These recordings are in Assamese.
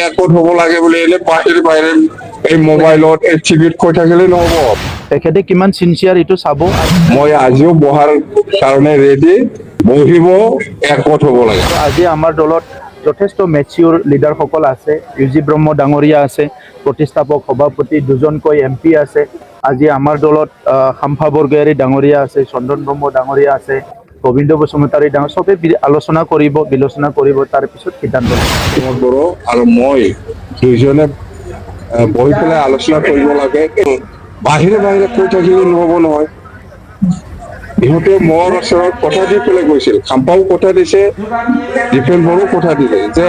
একত হ'ব লাগে বুলি এনে বাহিৰে এই মোবাইলত এই টিভিত কৈ থাকিলে নহ'ব। তেখেতে কিমান চিনচিয়াৰ এইটো চাব। মই আজিও বহাৰ কাৰণে ৰেডি, বহিব, একত হ'ব লাগে। আজি আমাৰ দলত যথেষ্ট মেচিয়ৰ লিডাৰসকল আছে। ইউজি ব্ৰহ্ম ডাঙৰীয়া আছে, প্ৰতিষ্ঠাপক সভাপতি দুজনকৈ MP আছে। আজি আমাৰ দলত খাম্ফা বৰগয়াৰী ডাঙৰীয়া আছে, চন্দন ব্ৰহ্ম ডাঙৰীয়া আছে, গোবিন্দ বসুমতাৰী ডাঙৰ, চবে আলোচনা কৰিব, বিলোচনা কৰিব, তাৰপিছত সিদ্ধান্ত ল'ব। প্ৰমোদ বড়ো আৰু মই দুইজনে বহি পেলাই আলোচনা কৰিব লাগে। বাহিৰে কৈ থাকিলে নহ'ব নহয়। ইহঁতে মোৰ ওচৰত কথা দি পেলাই গৈছিল, খাম্পাও কথা দিছে, দীপেন বড়ো কথা দিলে যে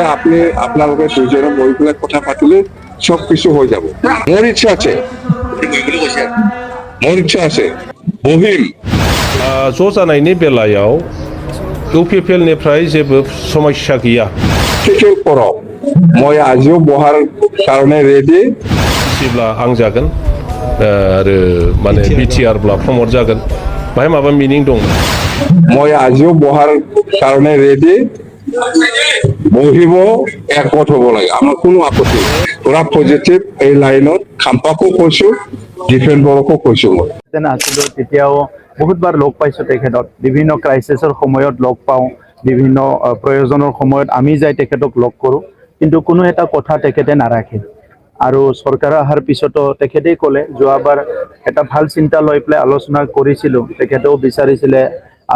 আপোনালোকে দুইজনে বহি পেলাই কথা পাতিলে সব কিছু হৈ যাব। মোৰ ইচ্ছা আছে, বহিম। ज' जानायनि बेलायाव इउपिपिएलनिफ्राय जेबो समस्या गैया। কৰক, মই আজিও বহাৰ কাৰণে ৰেডি। जेब्ला आं जागोन आरो माने बिटिआरब्ला प्रमट जागोन, बाहाय माबा मिनिं दं। মই আজিও বহাৰ কাৰণে ৰেডি, বহিব, একত হ'ব লাগে। আমাৰ কোনো আপত্তি নাই। পুৰা পজিটিভ এই লাইনত খাম্পাকো কৈছো, দীপেন বড়োকো কৈছো মই। আছিলোঁ তেতিয়াও বহুতবাৰ লগ পাইছোঁ তেখেতক, বিভিন্ন ক্ৰাইচিছৰ সময়ত লগ পাওঁ, বিভিন্ন প্ৰয়োজনৰ সময়ত আমি যাই তেখেতক লগ কৰোঁ, কিন্তু কোনো এটা কথা তেখেতে নাৰাখে। আৰু চৰকাৰ অহাৰ পিছতো তেখেতেই ক'লে, যোৱাবাৰ এটা ভাল চিন্তা লৈ পেলাই আলোচনা কৰিছিলোঁ, তেখেতেও বিচাৰিছিলে,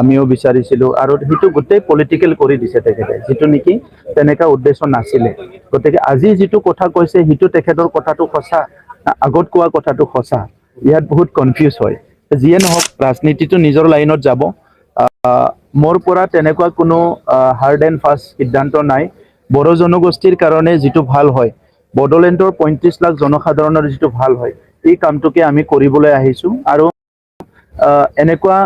আমিও বিচাৰিছিলোঁ, আৰু সেইটো গোটেই পলিটিকেল কৰি দিছে তেখেতে, যিটো নেকি তেনেকুৱা উদ্দেশ্য নাছিলে। গতিকে আজি যিটো কথা কৈছে সেইটো তেখেতৰ কথাটো সঁচা, আগত কোৱা কথাটো সঁচা, ইয়াত বহুত কনফিউজ হয়। যিয়ে নহওক, ৰাজনীতিটো নিজৰ লাইনত যাব। মোৰ পৰা তেনেকুৱা কোনো হাৰ্ড এণ্ড ফাষ্ট সিদ্ধান্ত নাই। বড়ো জনগোষ্ঠীৰ কাৰণে যিটো ভাল হয়, বড়োলেণ্ডৰ 35 লাখ জনসাধাৰণৰ যিটো ভাল হয়, এই কামটোকে আমি কৰিবলৈ আহিছোঁ। আৰু এনেকুৱা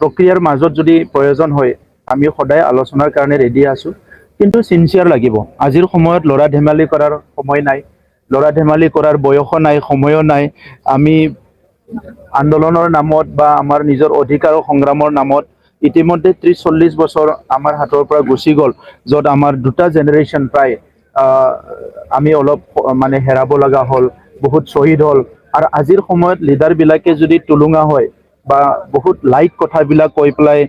প্ৰক্ৰিয়াৰ মাজত যদি প্ৰয়োজন হয়, আমি সদায় আলোচনাৰ কাৰণে ৰেডি আছোঁ, কিন্তু চিনচিয়াৰ লাগিব। আজিৰ সময়ত ল'ৰা ধেমালি কৰাৰ সময় নাই, ল'ৰা ধেমালি কৰাৰ বয়সো নাই, সময়ো নাই। আমি আন্দোলনৰ নামত বা আমাৰ নিজৰ অধিকাৰৰ সংগ্ৰামৰ নামত ইতিমধ্যে 30-40 বছৰ আমাৰ হাতৰ পৰা গুচি গ'ল, য'ত আমাৰ দুটা জেনেৰেশ্যন প্ৰায় আমি অলপ মানে হেৰাব লগা হ'ল, বহুত শ্বহীদ হ'ল। আৰু আজিৰ সময়ত লিডাৰবিলাকে যদি টুলুঙা হয় বা বহুত লাইট কথাবিলাক কৈ পেলাই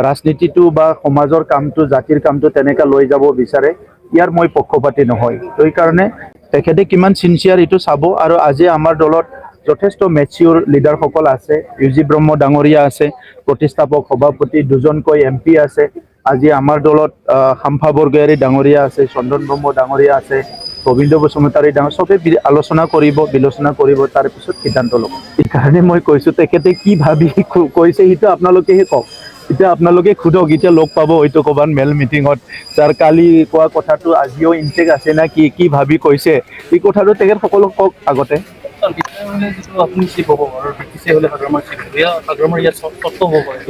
ৰাজনীতিটো বা সমাজৰ কামটো, জাতিৰ কামটো তেনেকৈ লৈ যাব বিচাৰে, ইয়াৰ মই পক্ষপাতি নহয়। সেইকাৰণে তেখেতে কিমান চিনচিয়াৰ এইটো চাব। আৰু আজি আমাৰ দলত যথেষ্ট মেচিয়ৰ লিডাৰসকল আছে। ইউজি ব্ৰহ্ম ডাঙৰীয়া আছে, প্ৰতিষ্ঠাপক সভাপতি দুজনকৈ MP আছে। আজি আমাৰ দলত খাম্ফা বৰগয়াৰী ডাঙৰীয়া আছে, চন্দন ব্ৰহ্ম ডাঙৰীয়া আছে, গোবিন্দ বসুমতাৰী ডাঙৰ, চবে আলোচনা কৰিব, বিলোচনা কৰিব, তাৰপিছত সিদ্ধান্ত ল'ব। সেইকাৰণে মই কৈছোঁ, তেখেতে কি ভাবি কৈছে সেইটো আপোনালোকেহে কওক। এতিয়া আপোনালোকে সোধক, এতিয়া লগ পাব হয়তো ক'ৰবাত মেল মিটিঙত, যাৰ কালি কোৱা কথাটো আজিও ইনটেক আছে না কি ভাবি কৈছে, এই কথাটো তেখেত সকলোক কওক আগতে।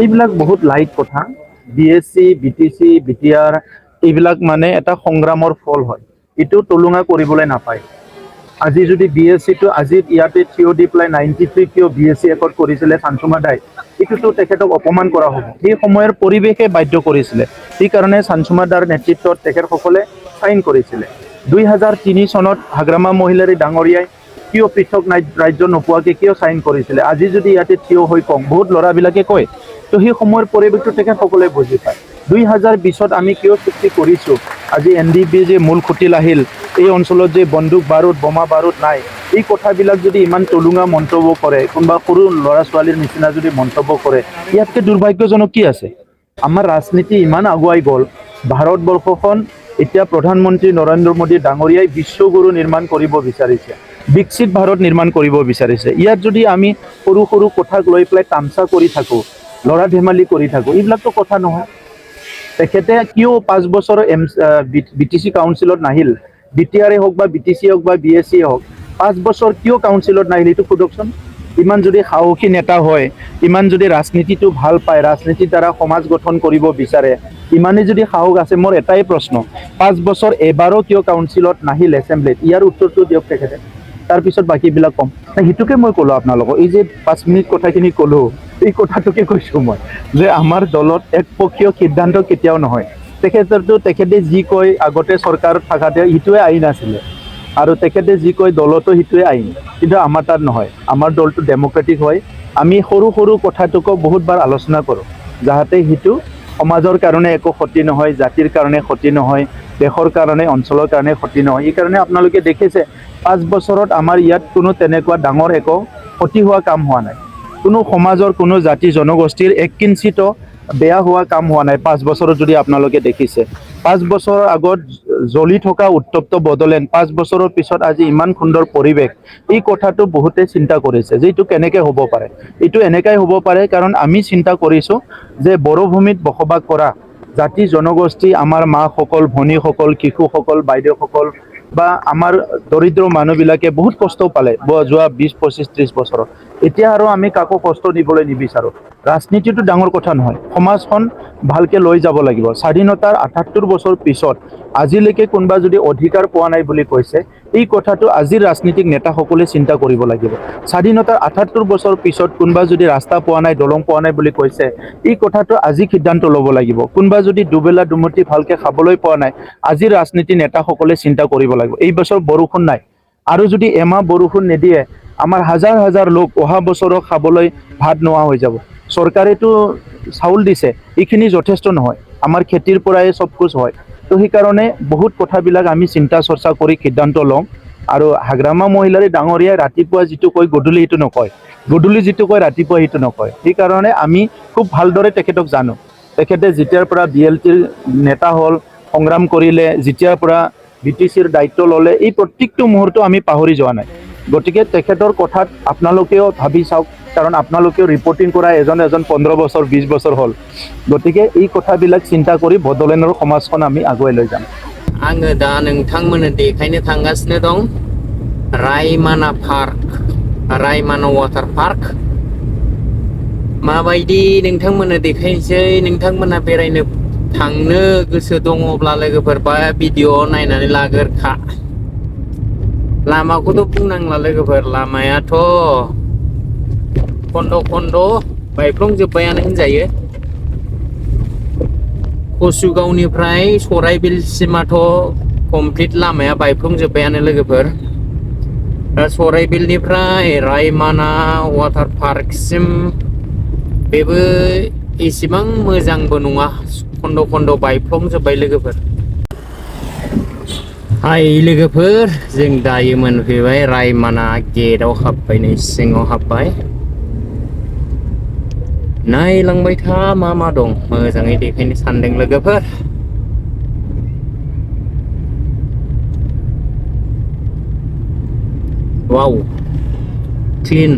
এইবিলাক বহুত লাইট কথা। BSc, BTC, BTR এইবিলাক মানে এটা সংগ্ৰামৰ ফল হয়, এইটো টুলুঙা কৰিবলৈ নাপায়। আজি যদি BScটো আজি ইয়াতে থিয় দি পেলাই 93 কিয় BSc একত কৰিছিলে চানচুমা দাই, এইটোতো তেখেতক অপমান কৰা হ'ব। সেই সময়ৰ পৰিৱেশে বাধ্য কৰিছিলে, সেইকাৰণে চানচুমা দাৰ নেতৃত্বত তেখেতসকলে চাইন কৰিছিলে। 2003 চনত হাগ্ৰামা মহিলাৰী ডাঙৰীয়াই কিয় পৃথক ৰাজ্য নোপোৱাকৈ কিয় চাইন কৰিছিলে, আজি যদি ইয়াতে থিয় হৈ কওঁ, বহুত ল'ৰাবিলাকে কয়। তো সেই সময়ৰ পৰিৱেশটো তেখেতসকলে বুজি পায়। 2020ত আমি কিয় চুক্তি কৰিছোঁ, আজি NDP যে মূল খুঁটিল আহিল, এই অঞ্চলত যে বন্দুক বাৰুদ বোমা বাৰুদ নাই, এই কথাবিলাক যদি ইমান টুলুঙা মন্তব্য কৰে, কোনোবা সৰু ল'ৰা ছোৱালীৰ নিচিনা যদি মন্তব্য কৰে, ইয়াতকৈ দুৰ্ভাগ্যজনক কি আছে? আমাৰ ৰাজনীতি ইমান আগুৱাই গ'ল, ভাৰতবৰ্ষখন এতিয়া প্ৰধানমন্ত্ৰী নৰেন্দ্ৰ মোদী ডাঙৰীয়াই বিশ্বগুৰু নিৰ্মাণ কৰিব বিচাৰিছে, বিকশিত ভাৰত নিৰ্মাণ কৰিব বিচাৰিছে। ইয়াত যদি আমি সৰু সৰু কথাক লৈ পেলাই তামচা কৰি থাকোঁ, ল'ৰা ধেমালি কৰি থাকোঁ, এইবিলাকতো কথা নহয়। তেখেতে কিয় 5 বছৰ BTC কাউন্সিলত নাহিল, BTR হওক বা BTC হওক বা BSc হওক, 5 বছৰ কিয় কাউন্সিলত নাহিল, এইটো সোধকচোন। ইমান যদি সাহসী নেতা হয়, ইমান যদি ৰাজনীতিটো ভাল পায়, ৰাজনীতিৰ দ্বাৰা সমাজ গঠন কৰিব বিচাৰে, ইমানেই যদি সাহস আছে, মোৰ এটাই প্ৰশ্ন, 5 বছৰ এবাৰো কিয় কাউন্সিলত নাহিল, এছেম্বলিত? ইয়াৰ উত্তৰটো দিয়ক তেখেতে, তাৰপিছত বাকীবিলাক ক'ম। সেইটোকে মই ক'লোঁ আপোনালোকক, এই যে 5 মিনিট কথাখিনি ক'লোঁ, এই কথাটোকে কৈছোঁ মই, যে আমাৰ দলত একপক্ষীয় সিদ্ধান্ত কেতিয়াও নহয়। তেখেতে যি কয় আগতে চৰকাৰ থাকাতে, সেইটোৱে আইন আছিলে। আৰু তেখেতে যি কয় দলতো সেইটোৱে আইন, কিন্তু আমাৰ তাত নহয়। আমাৰ দলটো ডেম'ক্ৰেটিক হয়। আমি সৰু সৰু কথাটোকো বহুতবাৰ আলোচনা কৰোঁ, যাতে সেইটো সমাজৰ কাৰণে একো ক্ষতি নহয়, জাতিৰ কাৰণে ক্ষতি নহয়, দেশৰ কাৰণে অঞ্চলৰ কাৰণে ক্ষতি নহয়। সেইকাৰণে আপোনালোকে দেখিছে 5 বছৰত আমাৰ ইয়াত কোনো তেনেকুৱা ডাঙৰ একো ক্ষতি হোৱা কাম হোৱা নাই। কোনো সমাজৰ কোনো জাতি জনগোষ্ঠীৰ এক কিঞ্চিত বেয়া হোৱা কাম হোৱা নাই 5 বছৰত, যদি আপোনালোকে দেখিছে। 5 বছৰৰ আগত জ্বলি থকা উত্তপ্ত বড়োলেণ্ড 5 বছৰৰ পিছত আজি ইমান সুন্দৰ পৰিৱেশ, এই কথাটো বহুতে চিন্তা কৰিছে যে এইটো কেনেকৈ হ'ব পাৰে। এইটো এনেকাই হ'ব পাৰে কাৰণ আমি চিন্তা কৰিছোঁ যে বড়োভূমিত বসবাস কৰা জাতি জনগোষ্ঠী, আমাৰ মাসকল, ভনীসকল, শিশুসকল, বাইদেউসকল বা আমাৰ দৰিদ্ৰ মানুহবিলাকে বহুত কষ্ট পালে যোৱা 20, 25, 30 বছৰত। এতিয়া আৰু আমি কাকো কষ্ট দিবলৈ নিবিচাৰোঁ। ৰাজনীতিটো ডাঙৰ কথা নহয়, সমাজখন ভালকৈ লৈ যাব লাগিব। স্বাধীনতাৰ ৭৮ বছৰ পিছত আজিলৈকে কোনোবা যদি অধিকাৰ পোৱা নাই বুলি কৈছে, এই কথাটো আজিৰ ৰাজনীতিক নেতাসকলে চিন্তা কৰিব লাগিব। স্বাধীনতাৰ ৭৮ বছৰ পিছত কোনোবা যদি ৰাস্তা পোৱা নাই, দলং পোৱা নাই বুলি কৈছে, এই কথাটো আজি সিদ্ধান্ত ল'ব লাগিব। কোনোবা যদি দুবেলা দুমুঠি ভালকৈ খাবলৈ পোৱা নাই, আজিৰ ৰাজনীতি নেতাসকলে চিন্তা কৰিব লাগিব। এই বছৰ বৰষুণ নাই, আৰু যদি এমাহ বৰষুণ নিদিয়ে, আমাৰ হাজাৰ হাজাৰ লোক অহা বছৰক খাবলৈ ভাত নোহোৱা হৈ যাব। চৰকাৰেতো চাউল দিছে, এইখিনি যথেষ্ট নহয়। আমাৰ খেতিৰ পৰাই চব কুছ হয়। তো সেইকাৰণে বহুত কথাবিলাক আমি চিন্তা চৰ্চা কৰি সিদ্ধান্ত লওঁ। আৰু হাগ্ৰামা মহিলাৰী ডাঙৰীয়াই ৰাতিপুৱা যিটো কয় গধূলি সেইটো নকয়, গধূলি যিটো কয় ৰাতিপুৱা সেইটো নকয়। সেইকাৰণে আমি খুব ভালদৰে তেখেতক জানো। তেখেতে যেতিয়াৰ পৰা BLTৰ নেতা হ'ল, সংগ্ৰাম কৰিলে, যেতিয়াৰ পৰা BTCৰ দায়িত্ব ল'লে, এই প্ৰত্যেকটো মুহূৰ্ত আমি পাহৰি যোৱা নাই। গতিকে তেখেতৰ কথাত আপোনালোকেও ভাবি চাওক, কাৰণ আপোনালোকেও ৰিপৰ্টিং কৰা এজন 15 বছৰ 20 বছৰ হ'ল। গতিকে এই কথাবিলাক চিন্তা কৰি বড়োলেণ্ডৰ সমাজখন আমি আগুৱাই লৈ যাম। आङो दा नोंथांमोननो देखायनो थांगासिनो दं Raimona park, Raimona water park. माबायदि नोंथांमोननो देखायनोसै। नोंथांमोना बेरायनो थांनो गोसो दङब्ला लोगोफोर बा भिडिअ नायनानै लाग्रोखा। लामाखौथ' बुंनांला लोगोफोर, लामायाथ' खन्द' खन्द' बायफ्लंजोब्बायानो होनजायो। कसुगावनिफ्राय सराइबिलसिमाथ' कमप्लिट लामाया बायफ्लंजोब्बायानो लोगोफोर। दा सराइबिलनिफ्राय रायमाना वाटार पार्कसिम बेबो एसेबां मोजांबो नङा, खन्द' खन्द' बायफ्लंजोब्बाय लोगोफोर। हाय लोगोफोर, जों दायो मोनफैबाय रायमाना गेटआव हाबबाय, नै सिङाव हाबबाय। नायलांबाय था मा मा दं, मोजाङै देखायनो सानदों लोगोफोर। वाव, क्लिन,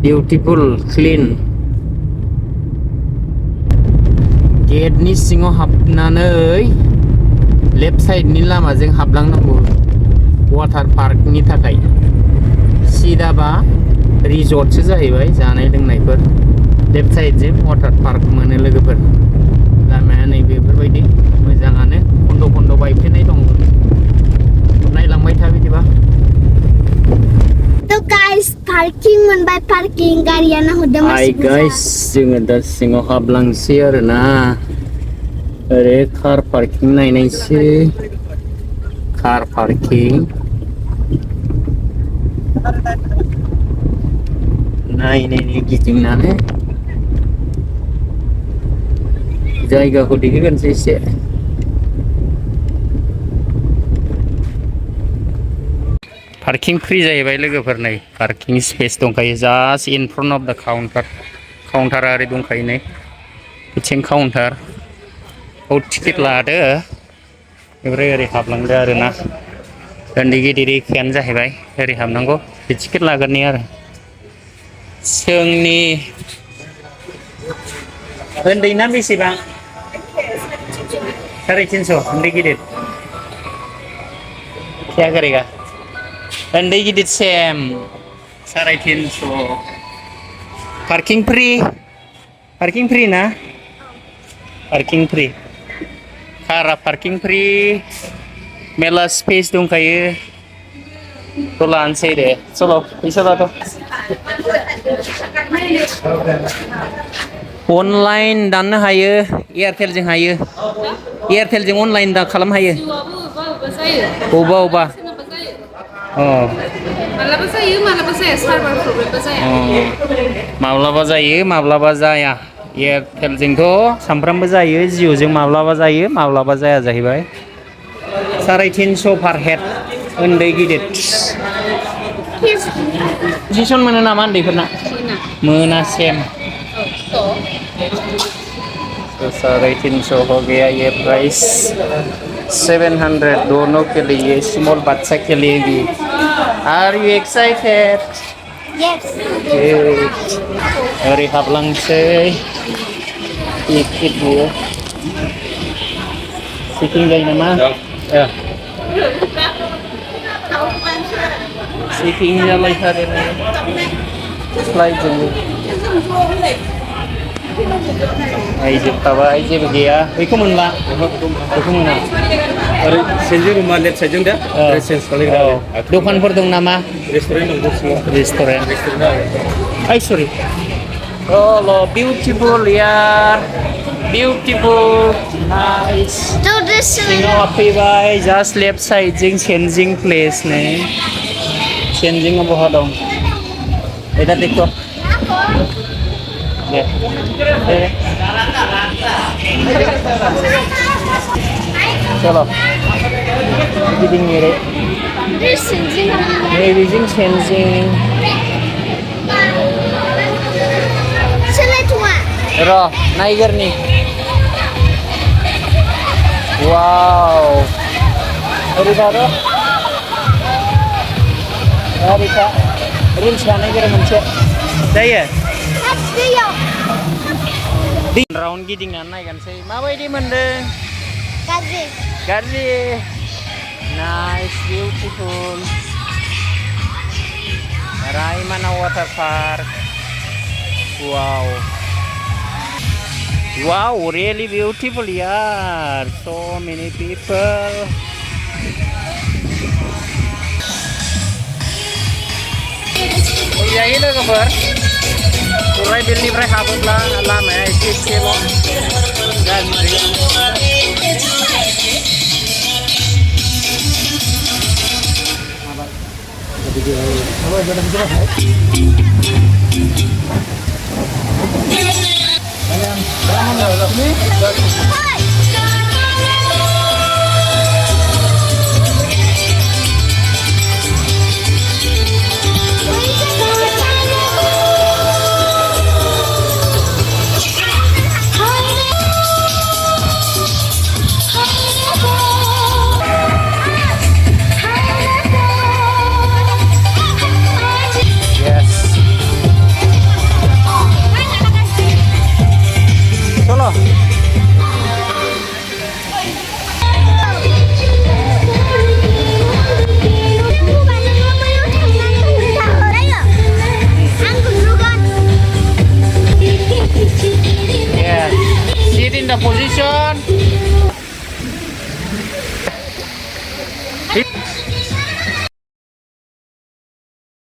बिउटिफुल, क्लिन। गेटनि सिङाव हाबनानै लेफ्ट साइडनि लामाजों हाबलांनांगौ वाटार पार्कनि थाखाय। सिदाबा रिजर्टसो जाहैबाय, जानाय लोंनायफोर। लेफ्ट साइडजों वाटार पार्क मोनो लोगोफोर। लामाया नै बेफोरबायदि मोजाङानो, खन्द' खन्द' बायफ्लेनाय दं। नायलांबाय था बिदिबा। तो गाइस पार्किंग मोनबाय, पार्किं गारियानो हरदों हाय गाइस, जोङो दा सिङाव हाबलांसै आरोना। ओरै कार पार्किं नायनायसै, कार पार्किं नायनायनि गिदिंनानै जायगाखौ देखायग्रोनोसै एसे। पार्किं फ्रि जाहैबाय लोगोफोर, नै पार्किं स्पेस दंखायो just in front of the counter. काउन्टारा ओरै दंखायो, नै बिथिं काउन्टार। औ टिकेट लादो, ओमफ्राय ओरै हाबलांदो आरोना। उन्दै गिदिर एखेयानो जाहैबाय, ओरै हाबनांगौ। बे टिकेट लाग्रोनाय आरो जोंनि उन्दैना बेसेबां? 350 उन्दै गिदिर क्या करेगा? उन्दै गिदिर सेम 350। पार्किं फ्रि, पार्किं फ्रि ना? पार्किं फ्रि, कारआ पार्किं फ्रि, मेला स्पेस दंखायो। थ' लानोसै दे, चलो फैसा लाथ'। अनलाइन दाननो हायो, एयारटेलजों हायो। एयारटेलजों अनलाइन दा खालामनो हायो। सोरनाबा जायो अबा अबा सोरनाबा जायो अ मालाबा जायो मालाबा जाया सार्भार प्रब्लेमबा जाया माब्लाबा जायो माब्लाबा जाया एयारटेलजोंथ' सामफ्रामबो जायो जिअ'जों माब्लाबा जायो माब्लाबा जाया जाहैबाय 350 पार हेड उन्दै गिदिर जिसन मोनो नामा उन्दैफोरना मोना सेम 350 हो गया ये प्राइस 700 दोनों के लिए स्मॉल बच्चा के लिए भी आर यू एक्साइटेड Yes. ओरै हाबलांसै टिकेट बियो चेकिं जायो नामा चेकिं जालायथारो फ्लाइटजोंबो आइजोबखाबाय जेबो गैया बेखौ मोनला बेखौ मोना ओरै सेन्जिं रुमा लेफ्ट साइडजों दा चेन्ज खालामग्रा दखानफोर दं नामा रेस्टुरेन्ट दं सिङाव रेस्टुरेन्ट आई सरि Oh, lo beautiful यार beautiful nice So this सिङाव हाबफैबाय जास्ट लेफ्ट साइडजों चेन्जिं प्लेस नै चेन्जिंआ बहा दं एदा देखो दे चलो गिदिं ओरै this is नैबेजों चेन्जिं select one. र नायगोरनि वाव ओरैबा र ओरैखा रिल्स बानायगोर मोनसे जायो Let's see you. राउन्ड गिदिंनानै नायगोनसै माबायदि मोनदों Gazi. गाज्रि नाइस बिउटिफुल रायमना water park wow wow really beautiful यार सो मेनी पिपल जायो लोगोफोर उरायबिलनिफ्राय हाबोब्ला लामाया एसे एसेल' गाज्रि Yes. Solo. Yes. Sit in the position.